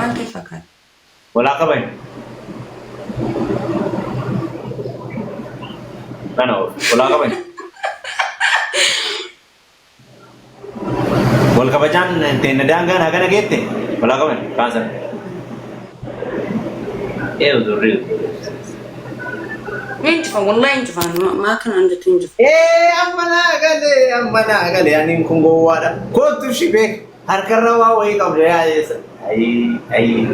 maal kee fakkaata? Walaa qaban. Kana walaa qaban. Wal kabajaan teenya daangaan hagana geette walaa qaban kaasan. Uzurri. Injifan wallahi injifan maa kana anjatu injifan. Amma naa galee ani kun gowwaadha. Kootu shibee harkarra waa wayii qabda yaa'eessa. Ayi.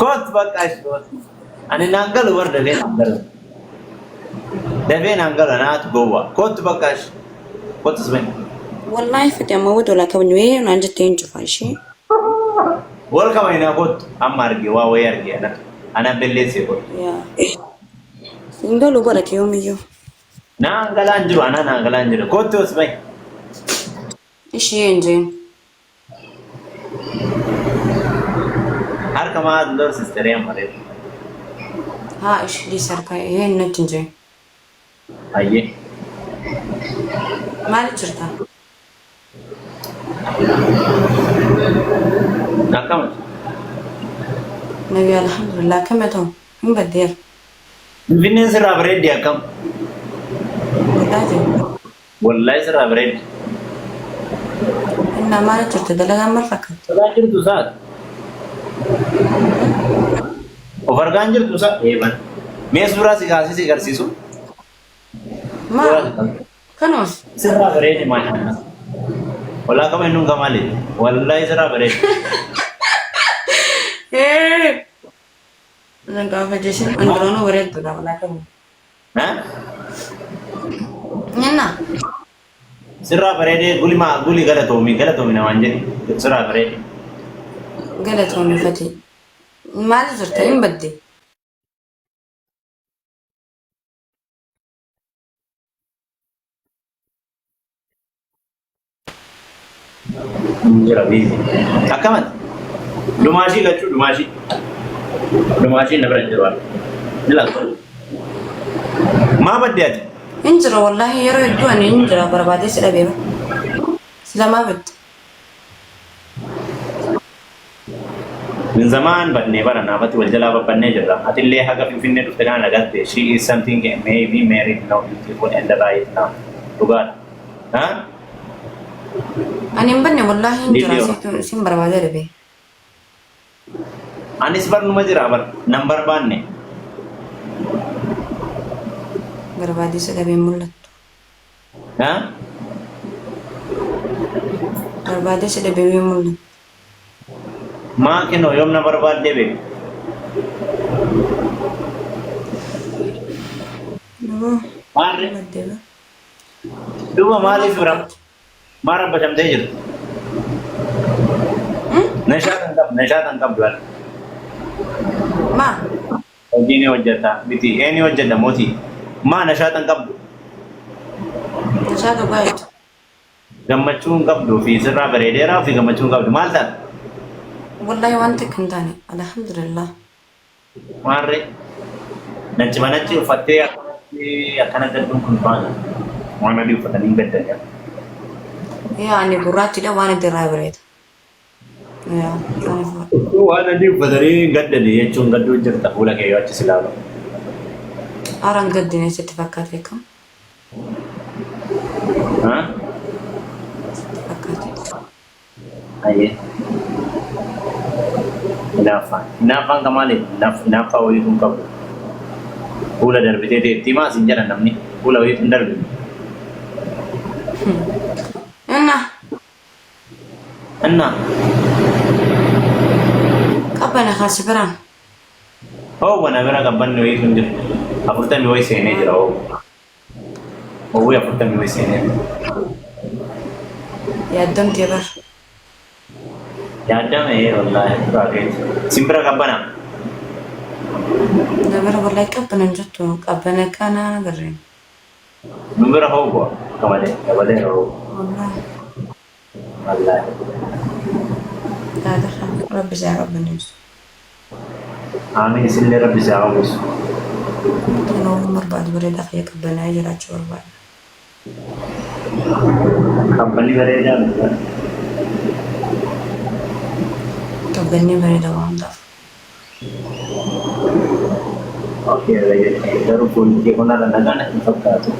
Kootu bakka ashgoota. Ani naan galu bar dafee naan galu. Dafee naan galu naatu gowwaa. Kootu bakka ash. Kootu sibeen. Wallahi fedhe amma wada walaa kabajnu wee naan jettee injifan ishee. Wal kabayna kootu amma argee waa wayii argee ana belleessee kootu. Yaa. Singalu barate yoomiyyuu. Naan galaan jiru ana naan galaan jiru. Kootu sibeen. Ishee injeen. Harka maa dulor sisteree amareef. Haa ishee sarkaa hin natti injeen. Ayyee. Maal jirta? Akkamati. Nabi alhamdulillah kama ta'u hin baddeera. Finfinneen sirraa bareeddi akkam. Wallahi sirraa bareeddi. Innaa maal jirta dalagaan maal fakkaata? Sagaa jirtu saati. Of argaan jirtu sa'a eeban. Mee suuraa si kaasee si agarsiisu? Maal? Kanuus? Sirraa bareeddi maashaallah. Walaa qaba inni hunga maali? Wallahi sirraa bareeddi. Gaafa jechuun anduroonuu bareeddudha walaa qabu. Nyaanna. Sirraa bareedee guli galatoomi namaan jedhi sirraa bareedee. Galatoomi fati. Maal jirta hin badde? Jira biizi. Akkamati? Dumaashii lachuu dumaashii. Dumaashii na bira jiru ni laatu. Maa baddee ati? Injira wallahi yeroo hedduu ani injira barbaadee si dhabeera. Sila maa badde? Min zaman badnee bara naafatti wal jalaa babbannee jirra. Atillee haga Finfinnee dhufte kana nagatte. She is something maybe married now beautiful and right now. Dhugaadha. Ani hin banne wallahi injira sin barbaadee dhabee. Anis barnuma jira nan barbaanne. Barbaadee si dhabee mul'attu. Barbaadee si dhabee mul'attu. Maa kenno yoom na barbaadde beeku. Maarre. Duuba maaliif bira? Maa rabbatamtee jirtu? Nashaatan qabdu ala. Maa? Hojii ni hojjeta biti ni hojjeta mootii. Maa nashaatan qabdu? Nashaata baay'atu. Gammachuun qabdu fi sirraa bareedeeraa fi gammachuun qabdu maal taate? Wallahi wanti kan taane alhamdulillah. Maarre. Nachi uffattee akkana gadduun kun baana. Waan adii uffatanii gaddanii. Ani gurraachidha waan itti irraa bareeda. Waan adii uffatanii gaddanii jechuun gadduu jirta fuula kee yoo achis ilaalu. Araan gaddinee sitti fakkaate kam? Sitti fakkaate. Ayyee. Hinaaffaan kamaali? Hinaaffaa wayii kun qabu. Fuula darbitee teetti maas hin jedhan namni fuula wayii kun darbe. Anna. Qabbana kaasi biraan. Wana bira qabbanni wayii kun jiru. 40 wayii seenee jira. Owwii 40 wayii seenee. Yaaddamtee bar. Yaaddame wallahi baay'ee. Simbira qabbana. Nabara wallahi qabbana jettu qabbana kana garreen. Numbira hoogo kamalee hoogo. Wallahi. Rabbi isaa qabbaneessu. Amiin isinillee rabbi isaa qabbaneessu. Nama barbaadu bareedaa fi qabbanaa jiraachuu barbaada. Qabbanni bareedaa ganni bareeda waan ta'eef. Oke, baru pun dia kena anak-anak yang fakta tu.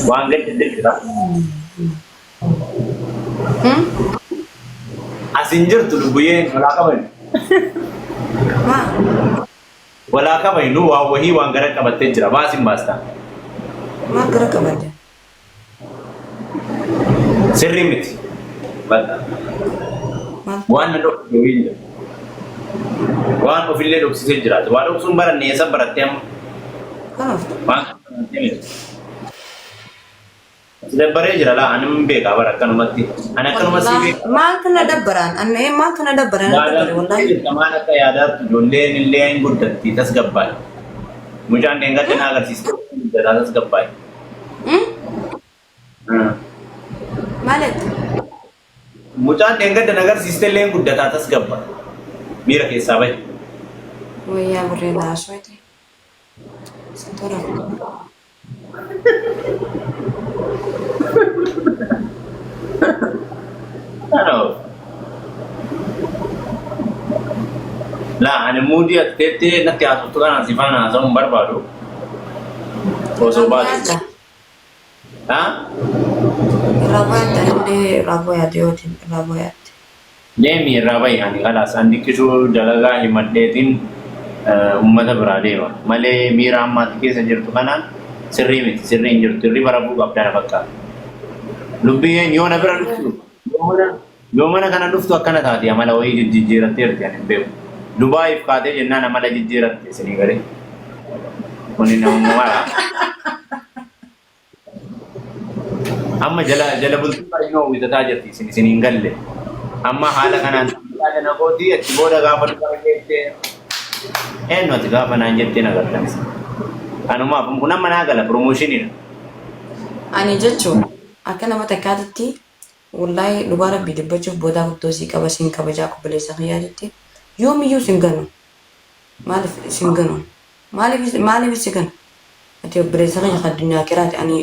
Wangga jadi kita. Asinjer tu buye wala ka ba? Ma. Wala ka ba nu wa wahi wangara ka batte jira ba sim basta. Ma gara ka ba? Sirri miti. Bata. Ma. Wan do buye. Wan ko fille do sisi jira. Wa do sum baran ne sa baratem. Kana. Wan. Sudah bare jira la anum be ka barakan mati. Anak kan masih be. Ma kana dabbaran. Anne ma kana dabbaran. Wallahi kemana ka yada jolle ni len guddati tas gabbal. Mujan dengar dena agar sistem tas gabbal. Malet. Mujan dengar dena agar sistem len guddata tas gabbal. Mira ke sabai. Waya bereda aswete. Setora. Ano? La ane mudi at tete na tiyato tu kan asifana sa barbaro. Oso ba? Ha? Rabayat ande rabayat yotin rabayat. Nemi rabai hani kala sandi kishu dalaga himaddetin ummata birade ma. Male mira ammat ke sajirtu kana sirri injirtu ri barabu gabdana bakka. Lubbiye nyona biran Yomana kana duftu akkana taati amala wayii jijjiiratteerti ani beeku. Dubaayif kaatee jennaan amala jijjiiratte isinii gare. Kuni namummaadha. Amma jala bultii baay'inoo witataa jirti isin hin galle. Amma haala kanaan tajaajila kooti achi booda gaafa dhugaa jettee eenyu ati gaafa naan jettee nagartanis. Kanumaaf kun amma naa gala promooshinidha. Ani jechuun akka nama takkaatitti wallahi dubara bidibbachuuf boodaa guddoosii qaba siin kabajaa qobboleessa kiyyaa jettee yoomiyyuu sin ganu maaliif sin ganu maaliif si gana ati obboleessa kiyya kan addunyaa kiraati ani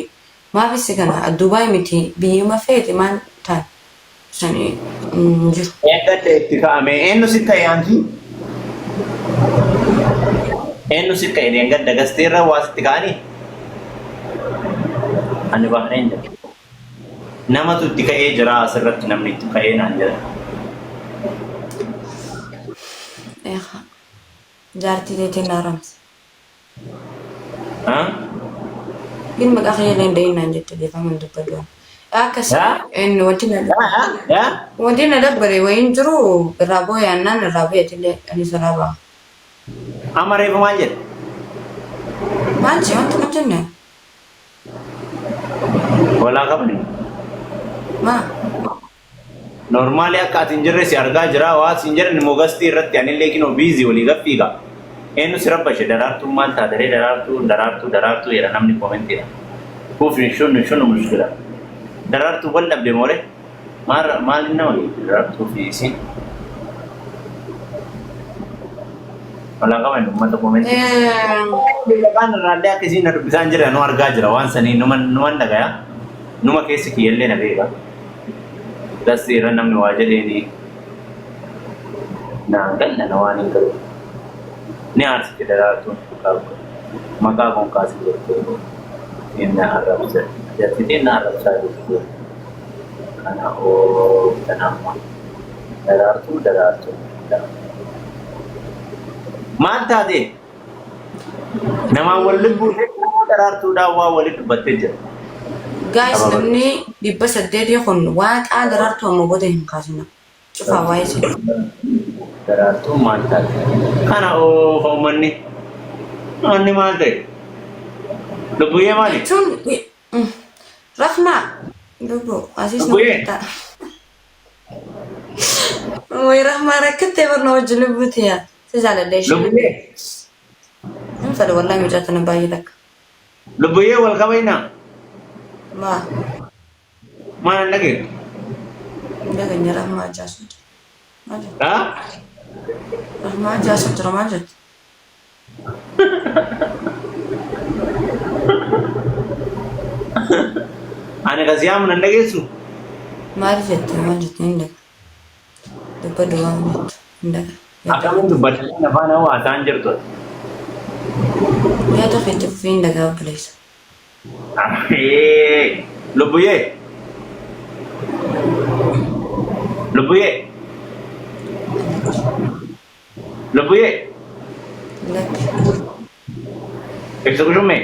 maaliif si gana Dubaay miti biyyuma feete maal taate sani jiru. Eeggate itti ka'ame eenyu si ka'e aanti? Eenyu si ka'e deeggadda gasteerra waa sitti ka'anii? Ani baafneen jira. Nama tu itti ka'ee jira asirratti namni itti ka'ee naan jira. Jaartii teetiin naaramse. Haa? Bin maqaa kiyya danda'in naan jette deefaman dubbaduu. Akkas inni wanti na dabbare wayin jiru irraa booyannaan irraa beetillee anis irraa ba'a. Amma reefu maal jedhe? Maal jee wanti kun jenne? Walaa qabni. Ma. Normaali akka ati hin jirre si argaa jira waa si hin jirre immoo gastii irratti anillee kinoo biizii walii gaffiiga. Eenyu si rabbashe daraartuu maal taatere daraartuu jedha namni koomentiidha. Kuuf shunnu mushkila. Daraartuu wal dhabde moore maal nama daraartuu fi isin. Walaa qaban uummata koomentii. Kan irraallee akka isiin na dubbisaan jira nu argaa jira waan sanii numan dhagaya. Numa keessi kiyyallee na beeka. Dasti irra namni waa jedheeni naan galla na waan hin galu. Ni aarsite daraartuun maqaa kun kaasii jettee inni arrabsa. Jaarsitiin na arrabsaa jirtu. Kana tanamma. Daraartuu. Maal taate? Namaan wal lubbuutee daraartuudhaan waa walitti dubbattee jira. Guys, namni 800 kun waaqaa daraartuu amma booda hin kaasina. Cufaa waa'ee jedhu. Daraartuu maal taate? Kana uummanni maal ta'e? Lubbuyyee maali? Jechuun rafnaa lubbu asiis Lubbuyyee? Wayi rahmaa rakkattee barnoo wajjin lubbuuti yaa. Si jaaladha ishee. Lubbuyyee? Hin fedha wallaahi mijaatana baay'ee takka. Lubbuyyee wal qabaynaa? Ma. Maal dhagee? Dhaganya rahmaa jaasuuti. Haa? Rahmaa jaasuuti ramaa jirti. Ani kasii haamu nan dhageessu? Maal jette hin dhaga. dubbadhu waan jettu hin daga. Akkamiin dubbatanii afaan hawaasaan jirtu? Yaada feete fufii hin dagaa obboleessa. Lubbuyyee! Lubbuyyee! Lubbuyyee! Lakki. Eksi kushummee?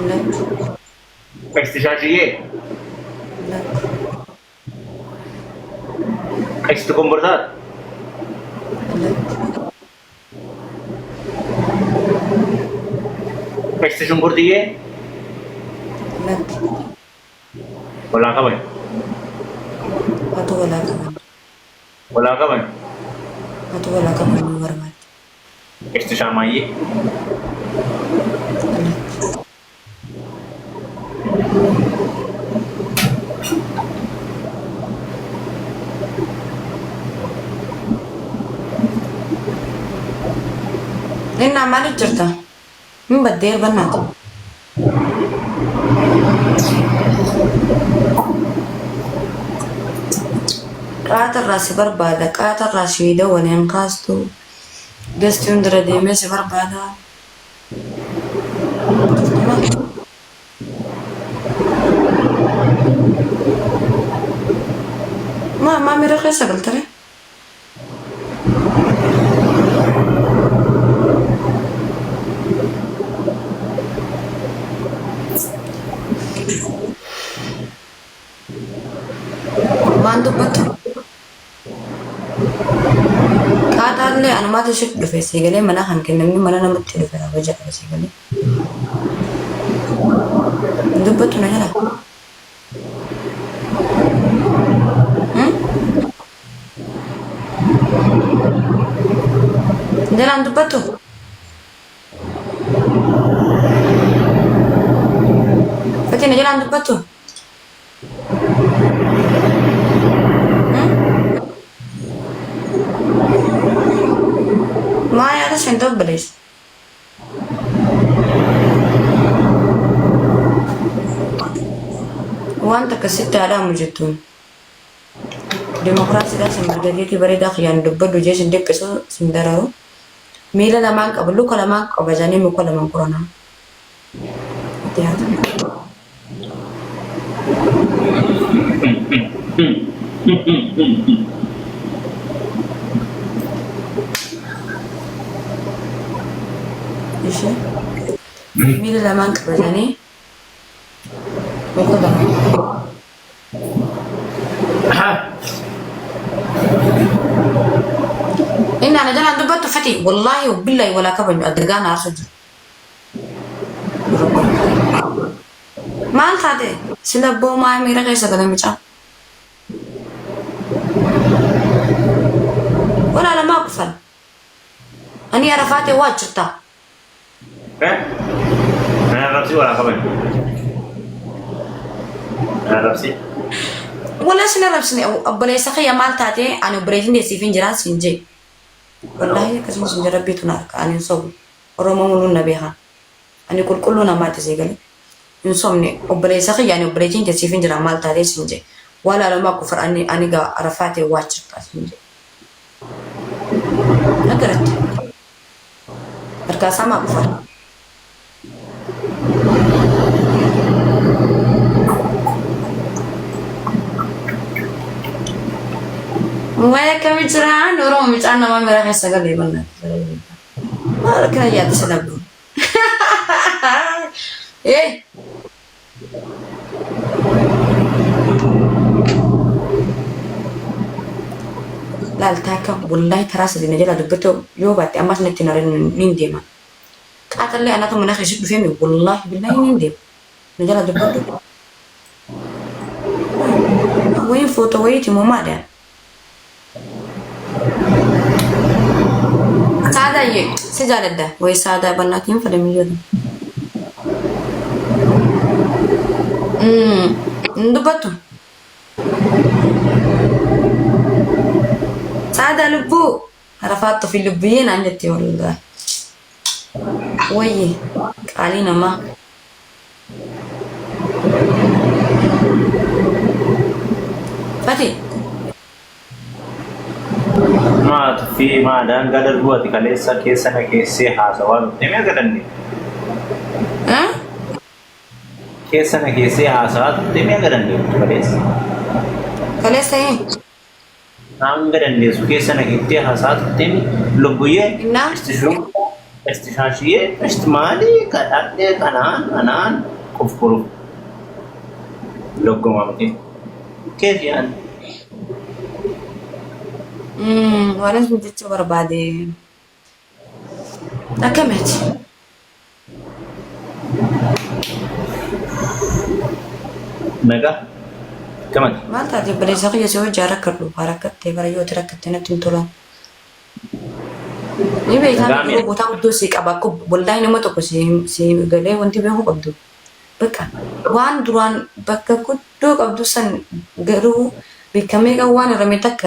Lakki. Eksi shaashiyyee? Lakki. Eksi kombortaat? Lakki. Eksi shunkurtiyyee? Lakki. Walaa qaban? Atu walaa qaban. Walaa qaban? Atu walaa qaban nu barbaade. Eksi shaamaayyee? Lakki. Innaa maaliif jirta? Min baddee bannaati. Qaatarraa si barbaada. Qaatarraa shiida waliin kaastu. Gastii hundira deemee si barbaada. Maa miira keessa galtare? Waan dubbatu? Qaataallee anumaatu ishee dhufe siigalee mana kan kennamni mana namatti dhufe dhaaba jedhama siigalee. Dubbatu na jala. Jalaan dubbatu? Fatiin jalaan dubbatu? Maa yaada isheen obboleessa? Wanta akkasitti haadhaamu jettuun dimokiraasiidhaa sin mirgageetii bareedaa kiyyaan dubbadhu jee sin deqqisu sin dararu miila lamaan qaba luka lamaan qaba janii muka lamaan qoranaa itti haata. Ishee miila lamaan qaba janii muka lamaan إن أنا جانا دبته فتي والله وبالله ولا كبر أدرجانا أرسل ما أنت هذا سلبوا ما ميرا كيسا كذا مجا ولا لما أقفل أني عرفاتي واجرتا أنا رفسي ولا كبر أنا رفسي ولا سنة رفسني أبلي سخي مال تاتي أنا بريجين دي سيفين جراس سنجي والله كسم سنجي ربي تنارك أنا نصوب روما مولون نبيها أنا كلنا ما تزيغلي نصومني أبلي سخي يعني بريجين دي سيفين جرا مال تاتي سنجي ولا لما كفر أني جا عرفاتي واتش سنجي نقرت بركاسا ما كفر ويا كم يجران وروم يجران ما مرة حس قلبي بنا ما كنا جات سلبوا إيه لا التاكا والله تراس دي نجلا دبتو يوبات أما سنتي نارين نينديما قاتل لي أنا تو مناخ يشد فيني والله بالله نينديم نجلا دبتو وين فوتو ويتي مو مادا سادة يي سجالة ده وي سادة بناتين فلم يجون ندبتو سادة لبو عرفات في اللبيين عندتي والله وي قالينا ما فتي ما في ما دان قدر بوتي كليسا كيسنا كيسي حاسوان تمي قدني ها كيسنا كيسي حاسوان تمي قدني كليسا كليسا ايه نعم قدني سو كيسنا كيتي حاسات تمي لبويه إنها استشاشيه استمالي كدات كنان انان كفكرو لوكو مامتي كيف يعني وانا جدت بربادي أكملت ميجا كمان ما تعرف بليزا قيا سوي جارك كله حركة تبريو تركت نتين تلون يبي كان Gami. يقول بوتا بدو سيك أباكو بولداي نما تكو سي غلي وانتي بيهو قبضو بكا وان دران بكا كدو قبضو سن غرو بكميغا وان رميتك